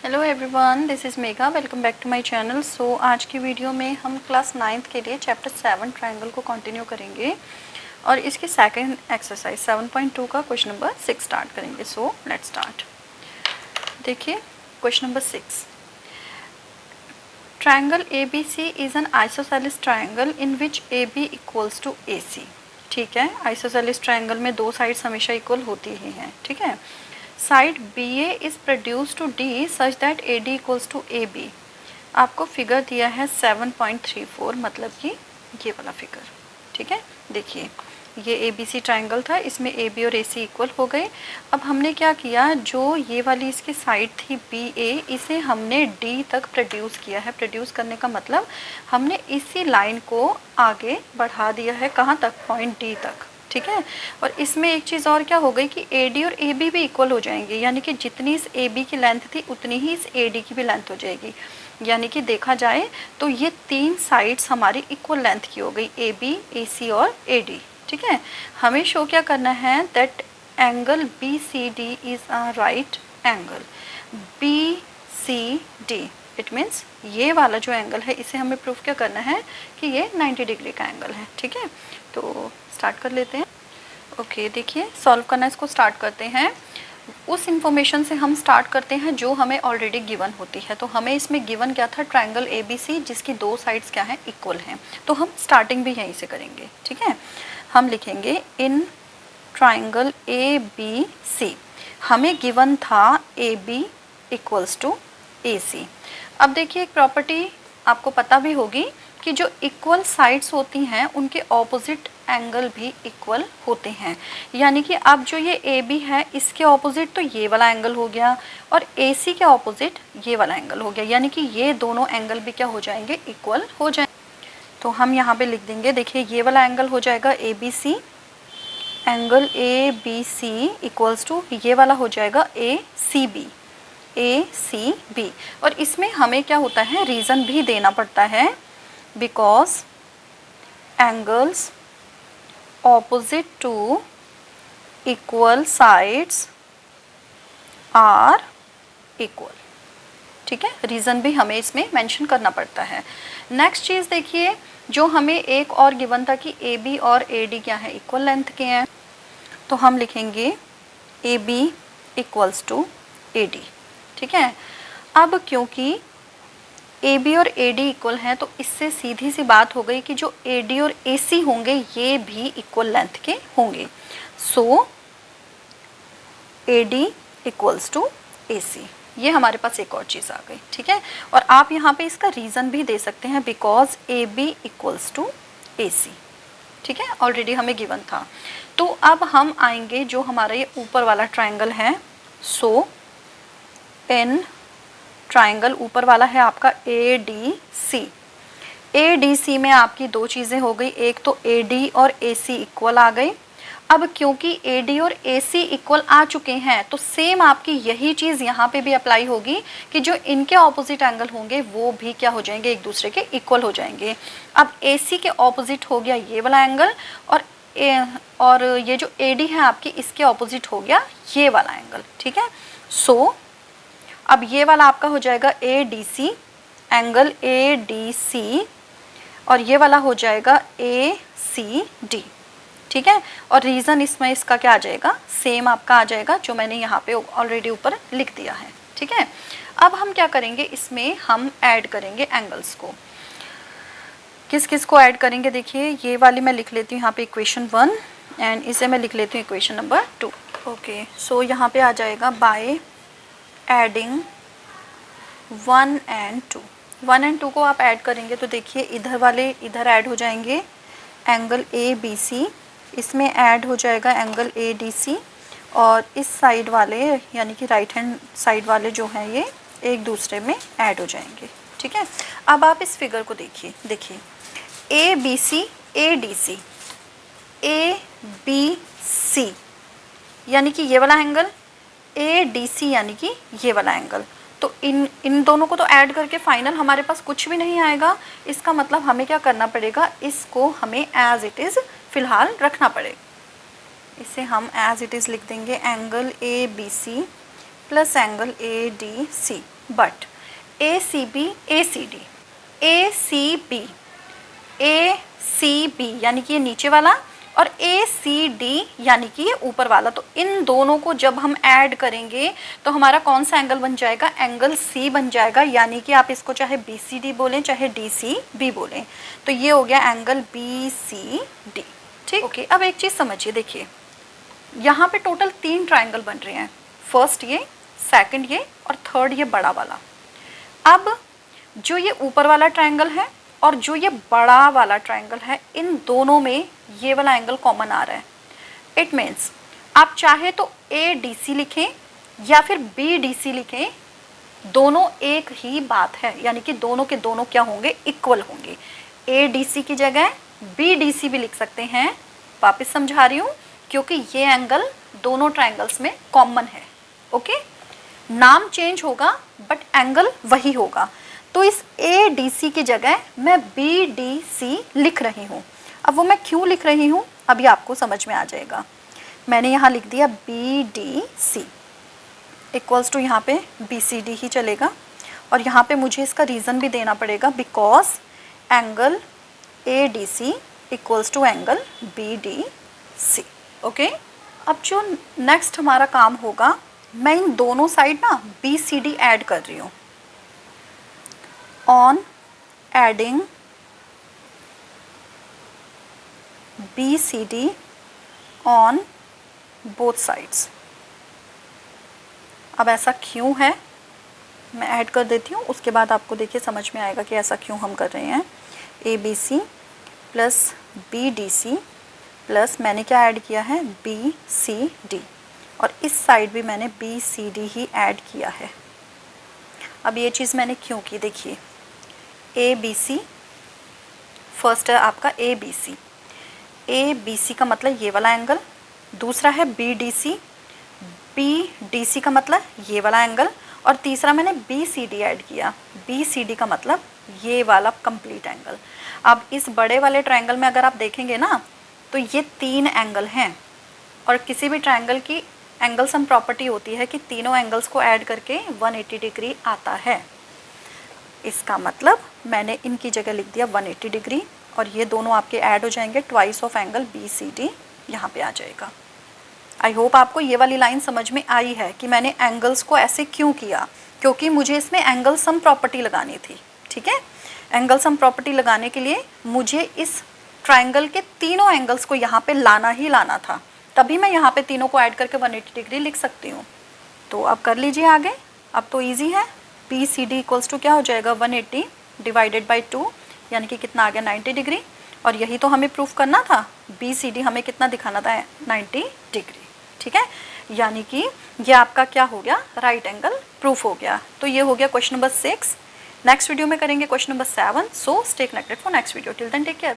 Hello everyone, this is Megha. Welcome back to my channel. So आज की video में हम क्लास 9th के लिए चैप्टर 7 ट्रायंगल को कंटिन्यू करेंगे और इसकी सेकंड एक्सरसाइज 7.2 का क्वेश्चन नंबर 6 स्टार्ट करेंगे। So let's start. देखिए question number 6, triangle ABC is an isosceles triangle in which AB equals to AC। ठीक है, आइसोसेलेस ट्रायंगल में दो साइड्स हमेशा इक्वल होती ही हैं। ठीक है, side BA is produce to D such that AD equals to AB। आपको फिगर दिया है 7.34, मतलब कि ये वाला फिगर। ठीक है, देखिए ये ABC ट्रायंगल था, इसमें AB और AC इक्वल हो गए। अब हमने क्या किया, जो ये वाली इसकी साइड थी BA, इसे हमने D तक प्रोड्यूस किया है। प्रोड्यूस करने का मतलब हमने इसी लाइन को आगे बढ़ा दिया है, कहाँ तक, पॉइंट D तक। ठीक है, और इसमें एक चीज़ और क्या हो गई कि AD और AB भी इक्वल हो जाएंगे, यानी कि जितनी इस AB की लेंथ थी उतनी ही इस AD की भी लेंथ हो जाएगी। यानी कि देखा जाए तो ये तीन साइड्स हमारी इक्वल लेंथ की हो गई, AB, AC और AD। ठीक है, हमें शो क्या करना है, that angle BCD is a right angle. BCD it means ये वाला जो एंगल है, इसे हमें प्रूफ क्या करना है कि ये 90 डिग्री का एंगल है। ठीक है, तो स्टार्ट कर लेते हैं। ओके, देखिए सॉल्व करना इसको स्टार्ट करते हैं। उस इंफॉर्मेशन से हम स्टार्ट करते हैं जो हमें ऑलरेडी गिवन होती है। तो हमें इसमें गिवन क्या था, ट्रायंगल ABC जिसकी दो साइड्स क्या हैं, इक्वल हैं। तो हम स्टार्टिंग भी यहीं से करेंगे। ठीक है, हम लिखेंगे इन ट्रायंगल ABC हमें गिवन था AB इक्वल्स टू AC। अब देखिए एक प्रॉपर्टी आपको पता भी होगी कि जो इक्वल साइड्स होती हैं उनके ऑपोजिट एंगल भी इक्वल होते हैं। यानी कि अब जो ये AB है इसके ऑपोजिट तो ये वाला एंगल हो गया और AC के ऑपोजिट ये वाला एंगल हो गया, यानी कि ये दोनों एंगल भी क्या हो जाएंगे, इक्वल हो जाएंगे। तो हम यहाँ पे लिख देंगे, देखिए ये वाला एंगल हो जाएगा ABC, angle ABC equals to ये वाला हो जाएगा ACB, ACB। और इसमें हमें क्या होता है, रीज़न भी देना पड़ता है, because angles opposite to equal sides are equal. ठीक है, रीज़न भी हमें इसमें मेंशन करना पड़ता है। नेक्स्ट चीज़ देखिए, जो हमें एक और गिवन था कि AB और AD क्या है, इक्वल लेंथ के हैं। तो हम लिखेंगे AB इक्वल्स टू AD। ठीक है, अब क्योंकि AB और AD इक्वल हैं तो इससे सीधी सी बात हो गई कि जो AD और AC होंगे ये भी इक्वल लेंथ के होंगे। सो AD इक्वल्स टू AC, ये हमारे पास एक और चीज़ आ गई। ठीक है, और आप यहाँ पे इसका रीज़न भी दे सकते हैं, because AB equals to AC। ठीक है, ऑलरेडी हमें गिवन था। तो अब हम आएंगे जो हमारा ये ऊपर वाला ट्रायंगल है। सो इन ट्रायंगल ऊपर वाला है आपका ADC। ADC में आपकी दो चीज़ें हो गई, एक तो AD और AC इक्वल आ गई। अब क्योंकि AD और AC इक्वल आ चुके हैं तो सेम आपकी यही चीज़ यहाँ पे भी अप्लाई होगी कि जो इनके ऑपोजिट एंगल होंगे वो भी क्या हो जाएंगे, एक दूसरे के इक्वल हो जाएंगे। अब AC के ऑपोजिट हो गया ये वाला एंगल और ये जो AD है आपकी, इसके ऑपोजिट हो गया ये वाला एंगल। ठीक है, सो अब ये वाला आपका हो जाएगा ADC, एंगल ADC, और ये वाला हो जाएगा ACD। ठीक है, और रीज़न इसमें इसका क्या आ जाएगा, सेम आपका आ जाएगा जो मैंने यहाँ पे ऑलरेडी ऊपर लिख दिया है। ठीक है, अब हम क्या करेंगे, इसमें हम ऐड करेंगे एंगल्स को। किस किस को ऐड करेंगे, देखिए ये वाली मैं लिख लेती हूँ यहाँ पे इक्वेशन 1 एंड इसे मैं लिख लेती हूँ इक्वेशन नंबर 2। ओके, सो यहाँ पे आ जाएगा बाय एडिंग 1 and 2। 1 and 2 को आप ऐड करेंगे तो देखिए इधर वाले इधर ऐड हो जाएंगे, एंगल ABC, इसमें ऐड हो जाएगा एंगल ADC, और इस साइड वाले यानी कि राइट हैंड साइड वाले जो हैं ये एक दूसरे में ऐड हो जाएंगे। ठीक है, अब आप इस फिगर को देखिए ABC ADC ABC यानी कि ये वाला एंगल, ADC यानी कि ये वाला एंगल। तो इन दोनों को तो ऐड करके फाइनल हमारे पास कुछ भी नहीं आएगा। इसका मतलब हमें क्या करना पड़ेगा, इसको हमें एज इट इज़ फ़िलहाल रखना पड़ेगा। इसे हम एज इट इज़ लिख देंगे, angle ABC plus angle ADC। But ACB ACD ACB ACB यानी कि ये नीचे वाला और ACD यानी कि ये ऊपर वाला, तो इन दोनों को जब हम ऐड करेंगे तो हमारा कौन सा एंगल बन जाएगा, एंगल C बन जाएगा। यानी कि आप इसको चाहे BCD बोलें चाहे DCB बोलें, तो ये हो गया एंगल BCD। ठीक, ओके। अब एक चीज़ समझिए, देखिए यहाँ पे टोटल 3 ट्राइंगल बन रहे हैं, फर्स्ट ये, सेकंड ये और थर्ड ये बड़ा वाला। अब जो ये ऊपर वाला ट्राइंगल है और जो ये बड़ा वाला ट्राइंगल है, इन दोनों में ये वाला एंगल कॉमन आ रहा है। इट मीन्स आप चाहे तो ADC लिखें या फिर BDC लिखें, दोनों एक ही बात है, यानी कि दोनों के दोनों क्या होंगे, इक्वल होंगे। ADC की जगह BDC भी लिख सकते हैं। वापस समझा रही हूँ, क्योंकि ये एंगल दोनों ट्राइंगल्स में कॉमन है। ओके, नाम चेंज होगा बट एंगल वही होगा। तो इस ADC की जगह मैं BDC लिख रही हूँ। अब वो मैं क्यों लिख रही हूँ अभी आपको समझ में आ जाएगा। मैंने यहाँ लिख दिया BDC इक्वल्स टू, यहाँ पे BCD ही चलेगा और यहाँ पे मुझे इसका रीज़न भी देना पड़ेगा, because angle ADC equals to angle BDC। Okay, अब जो नेक्स्ट हमारा काम होगा, मैं इन दोनों साइड ना BCD ऐड कर रही हूँ। On adding BCD on both sides. अब ऐसा क्यों है मैं ऐड कर देती हूँ, उसके बाद आपको देखिए समझ में आएगा कि ऐसा क्यों हम कर रहे हैं। ABC प्लस BDC प्लस मैंने क्या ऐड किया है, BCD, और इस साइड भी मैंने BCD ही ऐड किया है। अब ये चीज़ मैंने क्यों की, देखिए ABC फर्स्ट है आपका ABC, ABC का मतलब ये वाला एंगल, दूसरा है BDC, BDC का मतलब ये वाला एंगल, और तीसरा मैंने BCD ऐड किया, BCD का मतलब ये वाला कंप्लीट एंगल। अब इस बड़े वाले ट्रायंगल में अगर आप देखेंगे ना, तो ये 3 एंगल हैं, और किसी भी ट्रायंगल की एंगल सम प्रॉपर्टी होती है कि तीनों एंगल्स को ऐड करके 180 डिग्री आता है। इसका मतलब मैंने इनकी जगह लिख दिया 180 डिग्री, और ये दोनों आपके ऐड हो जाएंगे, ट्वाइस ऑफ एंगल BCD यहाँ पे आ जाएगा। आई होप आपको ये वाली लाइन समझ में आई है कि मैंने एंगल्स को ऐसे क्यों किया, क्योंकि मुझे इसमें एंगल सम प्रॉपर्टी लगानी थी। ठीक है, एंगल सम प्रॉपर्टी लगाने के लिए मुझे इस ट्रायंगल के तीनों एंगल्स को यहाँ पे लाना ही लाना था, तभी मैं यहाँ पे तीनों को ऐड करके 180 डिग्री लिख सकती हूँ। तो अब कर लीजिए आगे, अब तो ईजी है। BCD इक्वल्स टू क्या हो जाएगा, 180 डिवाइडेड बाई 2, यानी कि कितना आ गया, 90 डिग्री। और यही तो हमें प्रूफ करना था, BCD हमें कितना दिखाना था, 90 डिग्री। ठीक है, यानी कि ये आपका क्या हो गया, राइट एंगल प्रूफ हो गया। तो ये हो गया क्वेश्चन नंबर 6। नेक्स्ट वीडियो में करेंगे question number 7। So stay connected for next video. Till then take care.